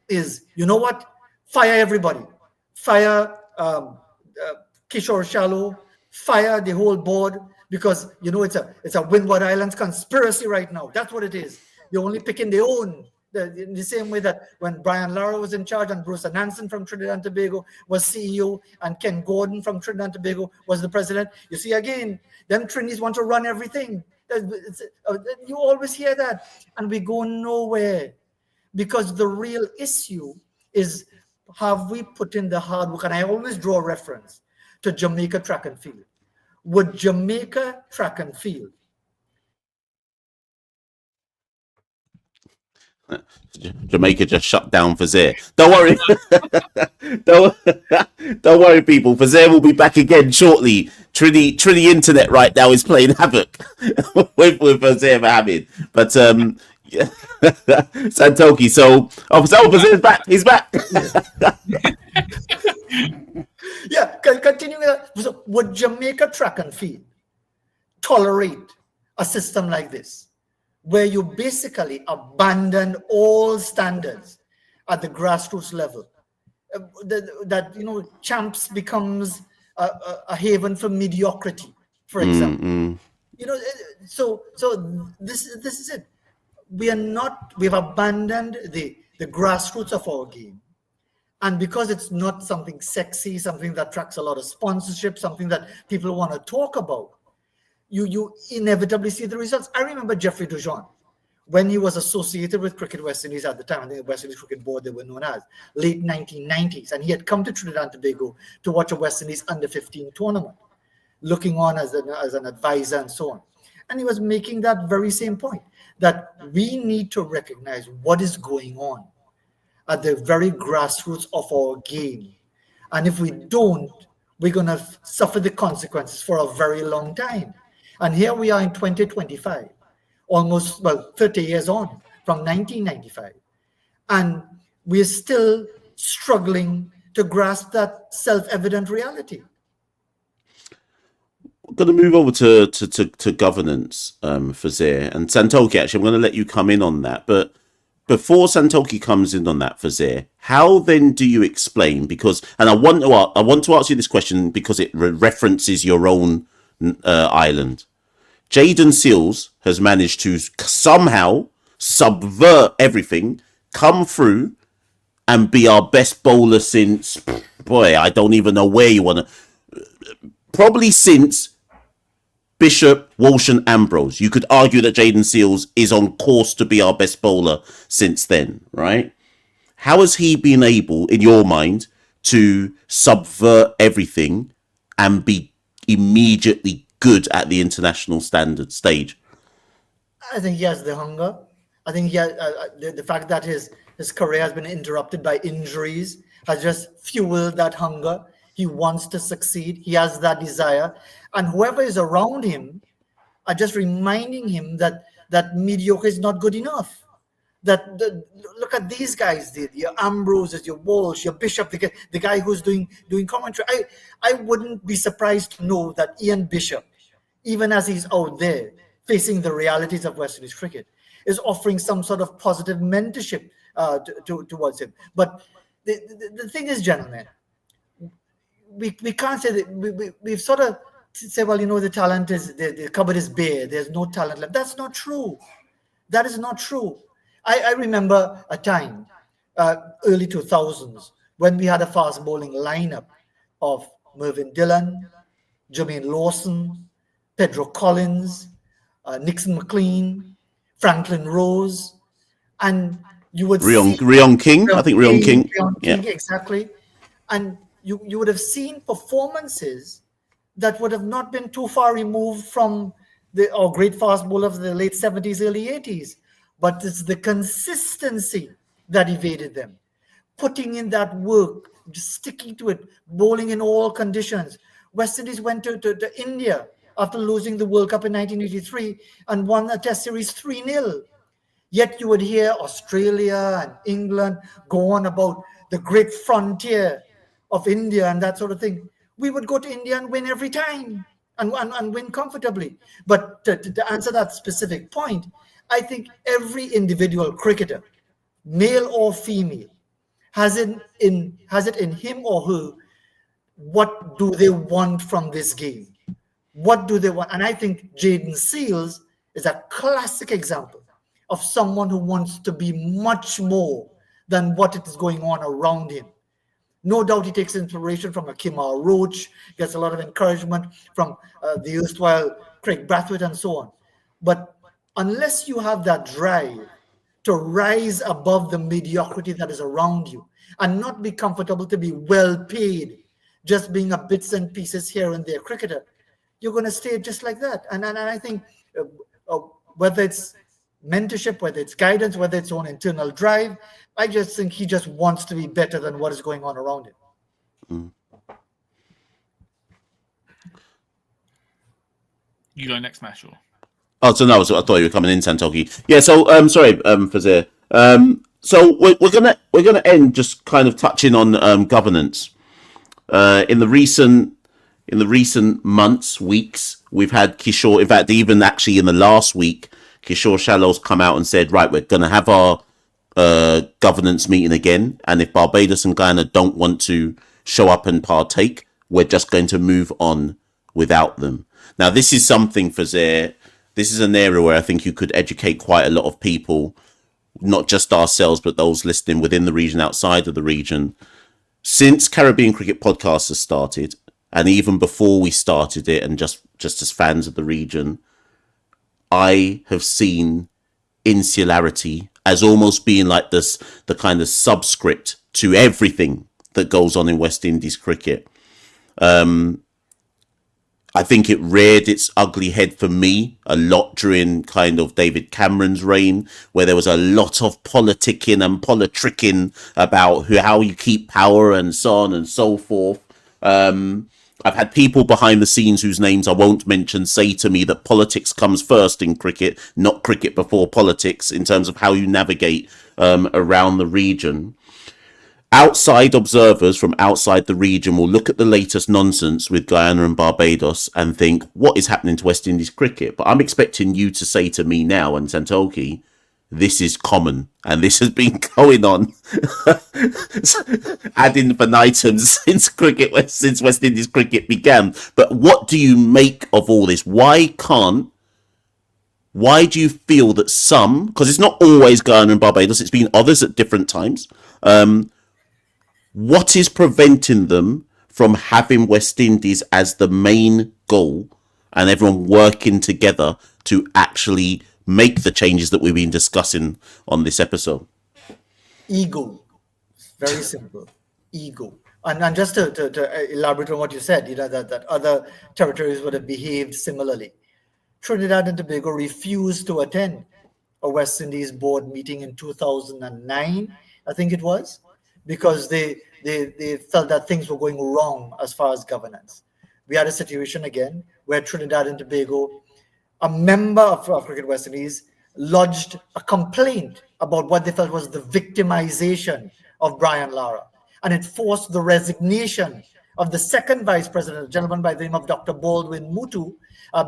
is, you know what? Fire everybody. Fire Kishore Shallow. Fire the whole board. Because it's a Windward Islands conspiracy right now. That's what it is. You're only picking their own. In the same way that when Brian Lara was in charge and Bruce Nansen from Trinidad and Tobago was CEO and Ken Gordon from Trinidad and Tobago was the president. You see, again, them Trinis want to run everything. You always hear that. And we go nowhere. Because the real issue is, have we put in the hard work? And I always draw a reference to Jamaica track and field. Would Jamaica track and field? Jamaica just shut down Fazeer. Don't worry. don't worry, people. Fazeer will be back again shortly. Trinity Internet right now is playing havoc with Fazeer Mohammed. But yeah. Santoki. So Fazeer's back. He's back. Yeah, continuing. So would Jamaica track and field tolerate a system like this, where you basically abandon all standards at the grassroots level? That champs becomes a haven for mediocrity, for example. So this is it. We've abandoned the grassroots of our game. And because it's not something sexy, something that attracts a lot of sponsorship, something that people want to talk about, you inevitably see the results. I remember Jeffrey Dujon, when he was associated with Cricket West Indies at the time, I think the West Indies Cricket Board, they were known as, late 1990s. And he had come to Trinidad and Tobago to watch a West Indies under-15 tournament, looking on as an advisor and so on. And he was making that very same point, that we need to recognize what is going on at the very grassroots of our game. And if we don't, we're going to suffer the consequences for a very long time. And here we are in 2025, almost, 30 years on from 1995. And we're still struggling to grasp that self-evident reality. I'm going to move over to governance, Fazeer. And Santoki, actually, I'm going to let you come in on that. But before Santoki comes in on that, Fazeer, how then do you explain? And I want to ask you this question because it references your own island. Jaden Seals has managed to somehow subvert everything, come through, and be our best bowler since, I don't even know where you want to. Probably since Bishop, Walsh and Ambrose. You could argue that Jaden Seals is on course to be our best bowler since then, right? How has he been able, in your mind, to subvert everything and be immediately good at the international standard stage? I think he has the hunger. I think the fact that his career has been interrupted by injuries has just fueled that hunger. He wants to succeed. He has that desire. And whoever is around him are just reminding him that mediocre is not good enough. Look at these guys, your Ambroses, your Walsh, your Bishop, the guy who's doing commentary. I wouldn't be surprised to know that Ian Bishop, even as he's out there facing the realities of West Indies cricket, is offering some sort of positive mentorship towards him. But the thing is, gentlemen, we can't say that we've sort of say, well, the talent is, the cupboard is bare, there's no talent left. That's not true. That is not true. I remember a time, early 2000s, when we had a fast bowling lineup of Mervyn Dillon, Jermaine Lawson, Pedro Collins, Nixon McLean, Franklin Rose. and you would see Rion King. I think Rion King. King, exactly. And you would have seen performances that would have not been too far removed from the great fast bowler of the late 70s, early 80s. But it's the consistency that evaded them. Putting in that work, just sticking to it, bowling in all conditions. West Indies went to India after losing the World Cup in 1983 and won a Test Series 3-0. Yet you would hear Australia and England go on about the great frontier of India and that sort of thing. We would go to India and win every time and win comfortably. But to answer that specific point, I think every individual cricketer, male or female, has it in him or her, what do they want from this game? What do they want? And I think Jaden Seals is a classic example of someone who wants to be much more than what is going on around him. No doubt he takes inspiration from a Kimar Roach, gets a lot of encouragement from the erstwhile Craig Brathwaite and so on. But unless you have that drive to rise above the mediocrity that is around you and not be comfortable to be well paid, just being a bits and pieces here and there cricketer, you're going to stay just like that. And I think whether it's mentorship, whether it's guidance, whether it's own internal drive, I just think he just wants to be better than what is going on around him. You go next, Mashal. Oh, so no, I thought you were coming in, Santoki. Yeah, so sorry, Fazeer. So we're gonna end just kind of touching on governance. In the recent months, weeks, we've had Kishore. In fact, even actually in the last week, Kishore Shallow's come out and said, right, we're gonna have our governance meeting again, and if Barbados and Guyana don't want to show up and partake, we're just going to move on without them. Now, this is something, Fazeer. This is an area where I think you could educate quite a lot of people, not just ourselves, but those listening within the region, outside of the region. Since Caribbean Cricket Podcast has started, and even before we started it, and just as fans of the region, I have seen insularity as almost being like the kind of subscript to everything that goes on in West Indies cricket. I think it reared its ugly head for me a lot during kind of David Cameron's reign, where there was a lot of politicking and politricking about how you keep power and so on and so forth. I've had people behind the scenes whose names I won't mention say to me that politics comes first in cricket, not cricket before politics, in terms of how you navigate around the region. Outside observers from outside the region will look at the latest nonsense with Guyana and Barbados and think, what is happening to West Indies cricket? But I'm expecting you to say to me now, and Santoki, this is common, and this has been going on ad infinitum since West Indies cricket began. But what do you make of all this? Why do you feel that some, because it's not always Guyana and Barbados, it's been others at different times, what is preventing them from having West Indies as the main goal and everyone working together to actually make the changes that we've been discussing on this episode? Ego. Very simple. Ego. And just to elaborate on what you said, that other territories would have behaved similarly. Trinidad and Tobago refused to attend a West Indies board meeting in 2009, I think it was, because they felt that things were going wrong as far as governance. We had a situation again where Trinidad and Tobago, a member of Cricket West Indies, lodged a complaint about what they felt was the victimization of Brian Lara. And it forced the resignation of the second vice president, a gentleman by the name of Dr. Baldwin Mutu,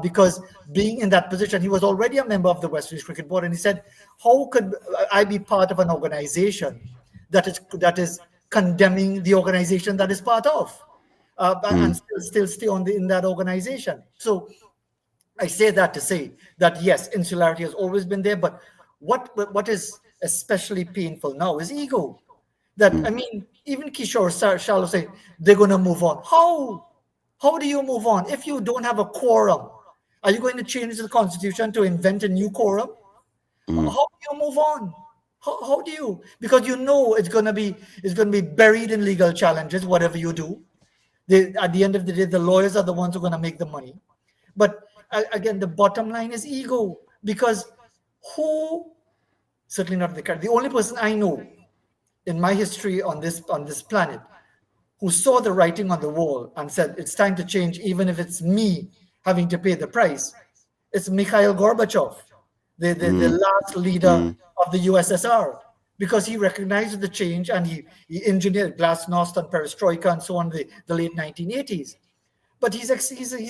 because being in that position, he was already a member of the West Indies Cricket Board. And he said, how could I be part of an organization that is condemning the organization that is part of, and still stay in that organization? So I say that to say that yes, insularity has always been there, but what is especially painful now is ego. That I mean, even Kishore Shallow say they're going to move on. How do you move on if you don't have a quorum? Are you going to change the constitution to invent a new quorum? How do you move on? How do you? Because you know it's gonna be buried in legal challenges. Whatever you do, at the end of the day, the lawyers are the ones who are gonna make the money. But again, the bottom line is ego. Because who? Certainly not the only person I know in my history on this planet who saw the writing on the wall and said it's time to change, even if it's me having to pay the price. It's Mikhail Gorbachev, the last leader of the USSR, because he recognized the change and he engineered glasnost and perestroika and so on the late 1980s. But he's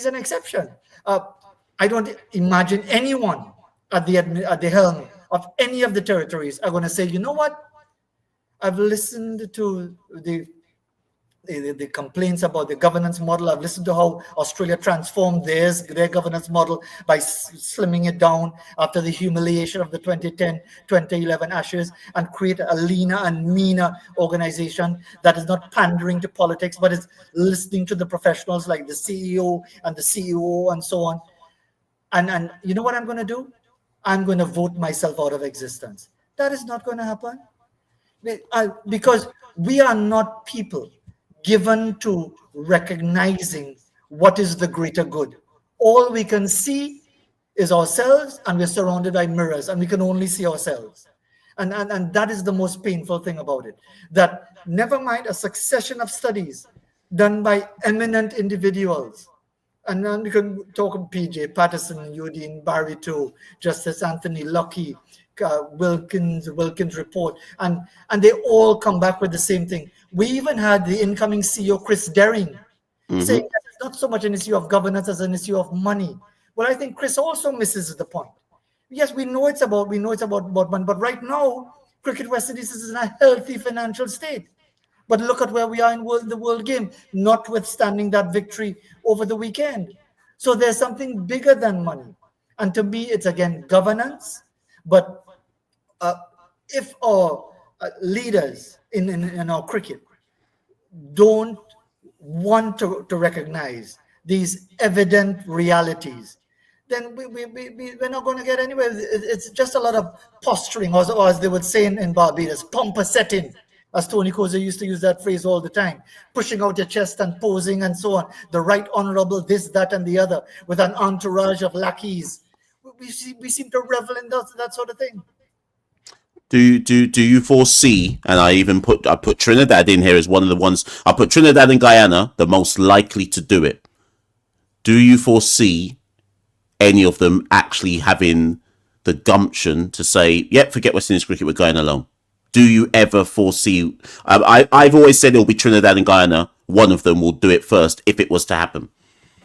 an exception. I don't imagine anyone at the helm of any of the territories are going to say, you know what? I've listened to the complaints about the governance model. I've listened to how Australia transformed their governance model by slimming it down after the humiliation of the 2010, 2011 Ashes, and create a leaner and meaner organization that is not pandering to politics, but is listening to the professionals like the CEO and the CEO and so on. And you know what I'm going to do? I'm going to vote myself out of existence. That is not going to happen. Because we are not people given to recognizing what is the greater good. All we can see is ourselves, and we're surrounded by mirrors, and we can only see ourselves. And that is the most painful thing about it. That never mind a succession of studies done by eminent individuals. And then we can talk of PJ Patterson, Eugene Barito, Justice Anthony Luckey, Wilkins report, and they all come back with the same thing. We even had the incoming CEO Chris Dering saying that it's not so much an issue of governance as an issue of money. Well, I think Chris also misses the point. Yes, we know it's about money, but right now Cricket West Indies is in a healthy financial state. But look at where we are in the world game, notwithstanding that victory over the weekend. So there's something bigger than money, and to me, it's again governance. But if our leaders in our cricket don't want to recognize these evident realities, then we're not going to get anywhere. It's just a lot of posturing, or as they would say in Barbados, pomposetting, as Tony Koza used to use that phrase all the time, pushing out your chest and posing and so on. The right honorable this, that, and the other, with an entourage of lackeys. We seem to revel in that sort of thing. Do you foresee, and I put Trinidad in here as one of the ones, I put Trinidad and Guyana the most likely to do it. Do you foresee any of them actually having the gumption to say, yep, forget West Indies cricket, we're going alone? Do you ever foresee, I've always said it'll be Trinidad and Guyana, one of them will do it first if it was to happen.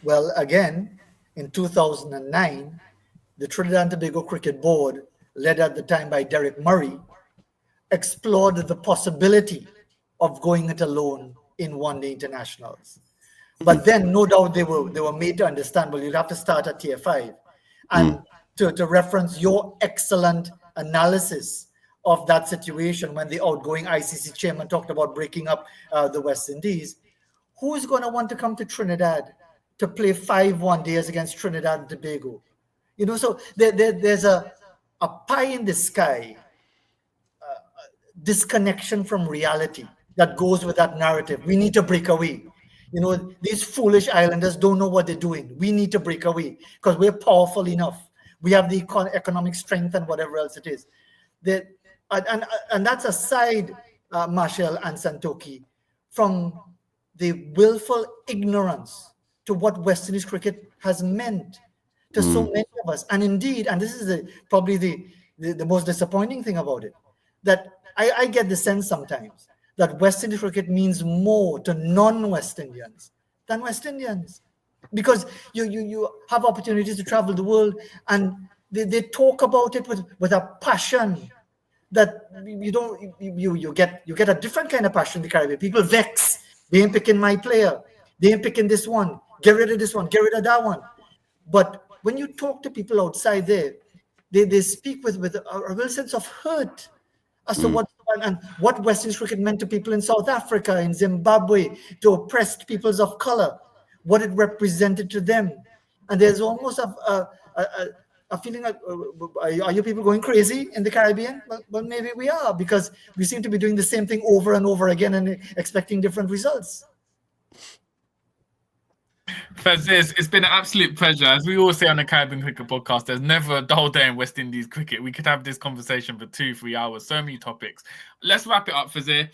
Well, again, in 2009, the Trinidad and Tobago Cricket Board, led at the time by Derek Murray, explored the possibility of going it alone in one-day internationals. But then, no doubt, they were made to understand, well, you'll have to start at tier 5. And to reference your excellent analysis of that situation when the outgoing ICC chairman talked about breaking up the West Indies, who's going to want to come to Trinidad to play 5 one-days against Trinidad and Tobago? You know, so there's a pie in the sky disconnection from reality that goes with that narrative. We need to break away. You know, these foolish islanders don't know what they're doing. We need to break away because we're powerful enough. We have the economic strength and whatever else it is. And that's aside, Marshall and Santoki, from the willful ignorance to what West Indies cricket has meant to so many of us. And indeed, and this is probably the most disappointing thing about it, that I get the sense sometimes that West Indies cricket means more to non-West Indians than West Indians. Because you have opportunities to travel the world and they talk about it with a passion that you get a different kind of passion in the Caribbean. People vex. They ain't picking my player. They ain't picking this one. Get rid of this one. Get rid of that one. But when you talk to people outside there, they speak with a real sense of hurt as to what West Indies cricket meant to people in South Africa, in Zimbabwe, to oppressed peoples of color, what it represented to them. And there's almost a are feeling like, are you people going crazy in the Caribbean? Well, maybe we are, because we seem to be doing the same thing over and over again and expecting different results. Fazeer, it's been an absolute pleasure. As we always say on the Caribbean Cricket Podcast, there's never a dull day in West Indies cricket. We could have this conversation for 2-3 hours, so many topics. Let's wrap it up, Fazeer.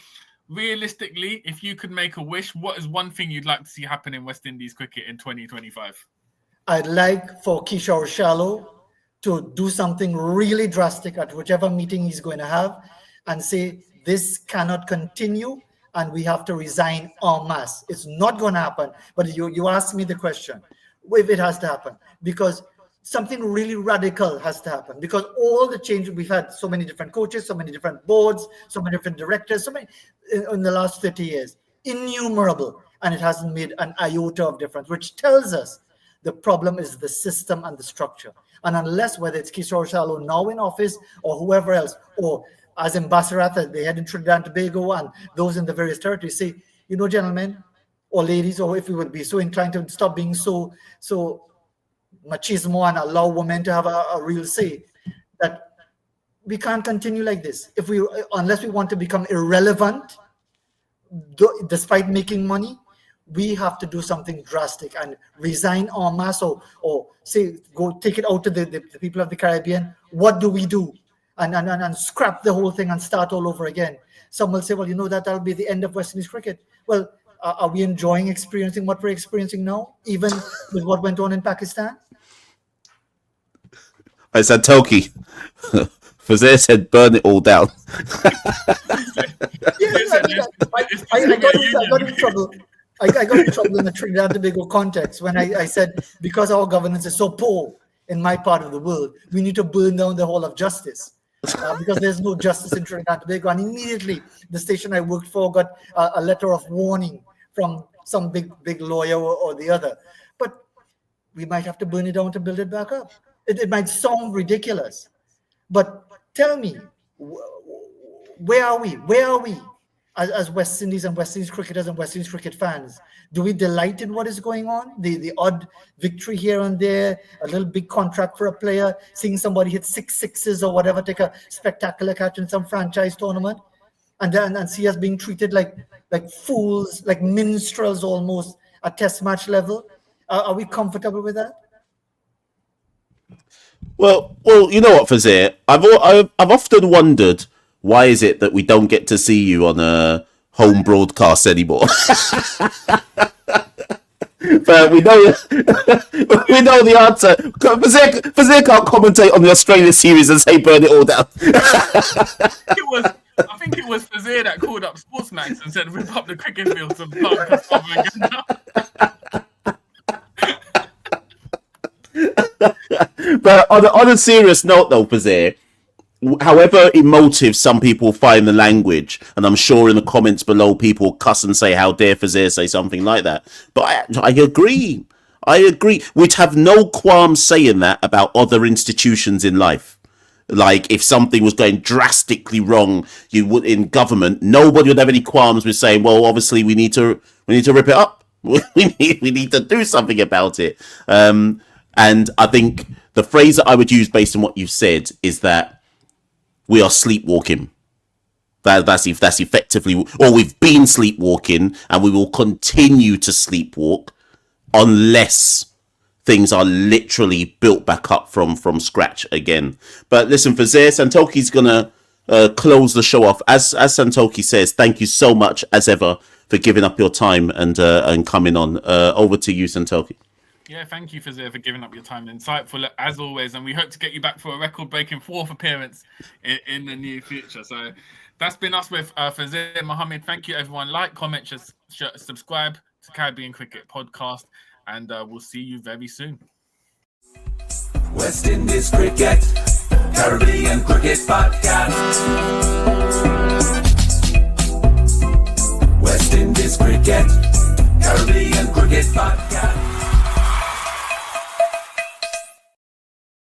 Realistically, if you could make a wish, what is one thing you'd like to see happen in West Indies cricket in 2025? I'd like for Kishore Shallow to do something really drastic at whichever meeting he's going to have and say, this cannot continue and we have to resign en masse. It's not going to happen. But you asked me the question, if it has to happen, because something really radical has to happen, because all the change, we've had so many different coaches, so many different boards, so many different directors, so many in the last 30 years, innumerable, and it hasn't made an iota of difference, which tells us the problem is the system and the structure. And unless, whether it's Kishore Shallow now in office or whoever else, or as ambassador, they had in Trinidad and Tobago and those in the various territories, say, you know, gentlemen or ladies, or if we would be so inclined to stop being so machismo and allow women to have a real say, that we can't continue like this. Unless we want to become irrelevant, despite making money, we have to do something drastic and resign en masse, or say, go take it out to the people of the Caribbean. What do we do? And scrap the whole thing and start all over again. Some will say, well, you know, that'll be the end of West Indies cricket. Well, are we enjoying experiencing what we're experiencing now, even with what went on in Pakistan? I said, Toki. Fazeer said, burn it all down. I got in trouble. I got in trouble in the Trinidad and Tobago context when I said, because our governance is so poor in my part of the world, we need to burn down the whole of justice. Because there's no justice in Trinidad and Tobago. And immediately, the station I worked for got a letter of warning from some big lawyer or the other. But we might have to burn it down to build it back up. It might sound ridiculous. But tell me, where are we? Where are we as West Indies and West Indies cricketers and West Indies cricket fans? Do we delight in what is going on? The odd victory here and there, a little big contract for a player, seeing somebody hit 6 sixes or whatever, take a spectacular catch in some franchise tournament, and see us being treated like fools, like minstrels almost at test match level. Are we comfortable with that? Well, you know what, Fazeer? I've often wondered, why is it that we don't get to see you on a home broadcast anymore? But we know the answer. Fazeer can't commentate on the Australia series and say burn it all down. I think it was Fazeer that called up Sportsmax and said rip up the cricket fields and plant But on a serious note, though, Fazeer, however emotive some people find the language, and I'm sure in the comments below people cuss and say, how dare Fazeer say something like that. But I agree. We'd have no qualms saying that about other institutions in life. Like, if something was going drastically wrong, in government, nobody would have any qualms with saying, well, obviously we need to rip it up. we need to do something about it. And I think the phrase that I would use based on what you've said is that we are sleepwalking. That's effectively, or we've been sleepwalking, and we will continue to sleepwalk unless things are literally built back up from scratch again. But listen, Fazeer, Santoki's gonna close the show off. As Santoki says, thank you so much as ever for giving up your time and coming on. Over to you, Santoki. Yeah, thank you, Fazeer, for giving up your time. Insightful as always, and we hope to get you back for a record-breaking 4th appearance in the near future. So that's been us with Fazeer Mohammed. Thank you, everyone. Like, comment, subscribe to Caribbean Cricket Podcast, and we'll see you very soon. West Indies Cricket, Caribbean Cricket Podcast.